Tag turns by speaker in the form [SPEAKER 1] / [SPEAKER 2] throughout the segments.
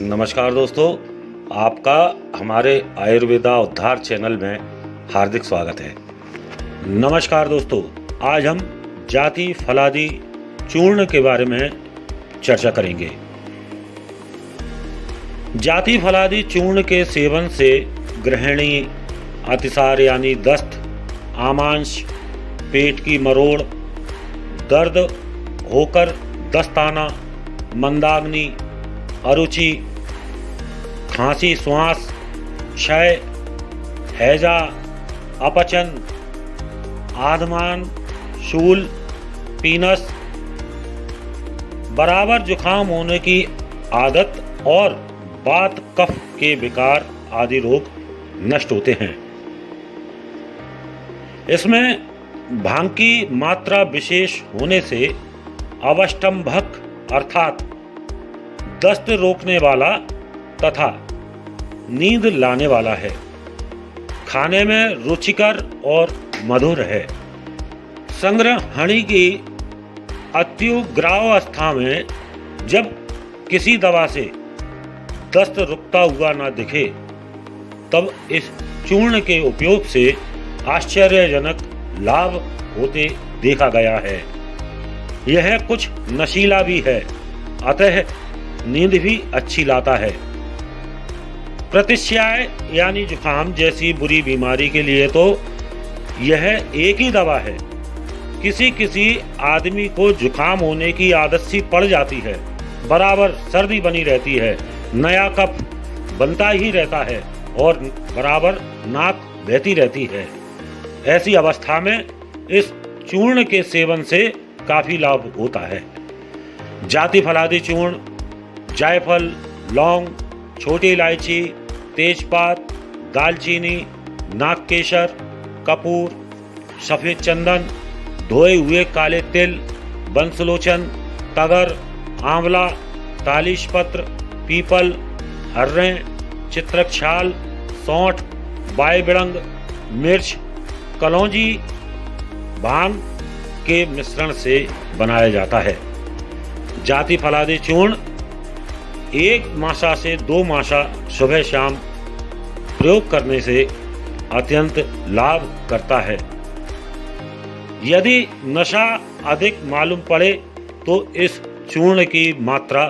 [SPEAKER 1] नमस्कार दोस्तों, आपका हमारे आयुर्वेदा उद्धार चैनल में हार्दिक स्वागत है। नमस्कार दोस्तों, आज हम जाति फलादि चूर्ण के बारे में चर्चा करेंगे। जाति फलादि चूर्ण के सेवन से गृहिणी, अतिसार यानी दस्त, आमांश, पेट की मरोड़, दर्द होकर दस्ताना, मंदाग्नि, अरुचि, खांसी, श्वास, क्षय, हैजा, अपचन, आधमान, शूल, पीनस, बराबर जुखाम होने की आदत और बात कफ के विकार आदि रोग नष्ट होते हैं। इसमें भांग की मात्रा विशेष होने से अवष्टंभक अर्थात दस्त रोकने वाला तथा नींद लाने वाला है। खाने में रुचिकर और मधुर है। संग्रहणी की अत्युग्रावस्था में जब किसी दवा से दस्त रुकता हुआ न दिखे तब इस चूर्ण के उपयोग से आश्चर्यजनक लाभ होते देखा गया है। यह कुछ नशीला भी है, अतः नींद भी अच्छी लाता है। प्रतिश्याय यानी जुखाम जैसी बुरी बीमारी के लिए तो यह एक ही दवा है। किसी किसी आदमी को जुखाम होने की आदत सी पड़ जाती है, बराबर सर्दी बनी रहती है, नया कफ बनता ही रहता है और बराबर नाक बहती रहती है। ऐसी अवस्था में इस चूर्ण के सेवन से काफी लाभ होता है। जाति फलादि चूर्ण जायफल, लौंग, छोटी इलायची, तेजपात, दालचीनी, नागकेसर, कपूर, सफेद चंदन, धोए हुए काले तिल, बंसलोचन, तगर, आंवला, तालिश पत्र, पीपल, हर्रें, चित्रक्षाल, सौंठ, बायबिड़ंग, मिर्च, कलौंजी, भांग के मिश्रण से बनाया जाता है। जाति फलादि चूर्ण 1 मासा से 2 मासा सुबह शाम प्रयोग करने से अत्यंत लाभ करता है। यदि नशा अधिक मालूम पड़े तो इस चूर्ण की मात्रा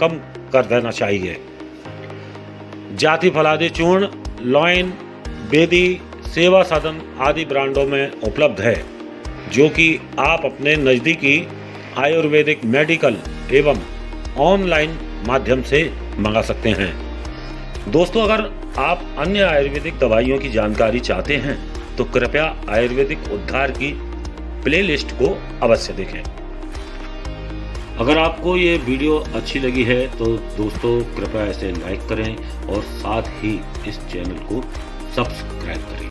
[SPEAKER 1] कम कर देना चाहिए। जाति फलादि चूर्ण लॉयन, बेदी, सेवा सदन आदि ब्रांडों में उपलब्ध है, जो कि आप अपने नज़दीकी आयुर्वेदिक मेडिकल एवं ऑनलाइन माध्यम से मंगा सकते हैं। दोस्तों, अगर आप अन्य आयुर्वेदिक दवाइयों की जानकारी चाहते हैं तो कृपया आयुर्वेदिक उद्धार की प्लेलिस्ट को अवश्य देखें। अगर आपको ये वीडियो अच्छी लगी है तो दोस्तों कृपया इसे लाइक करें और साथ ही इस चैनल को सब्सक्राइब करें।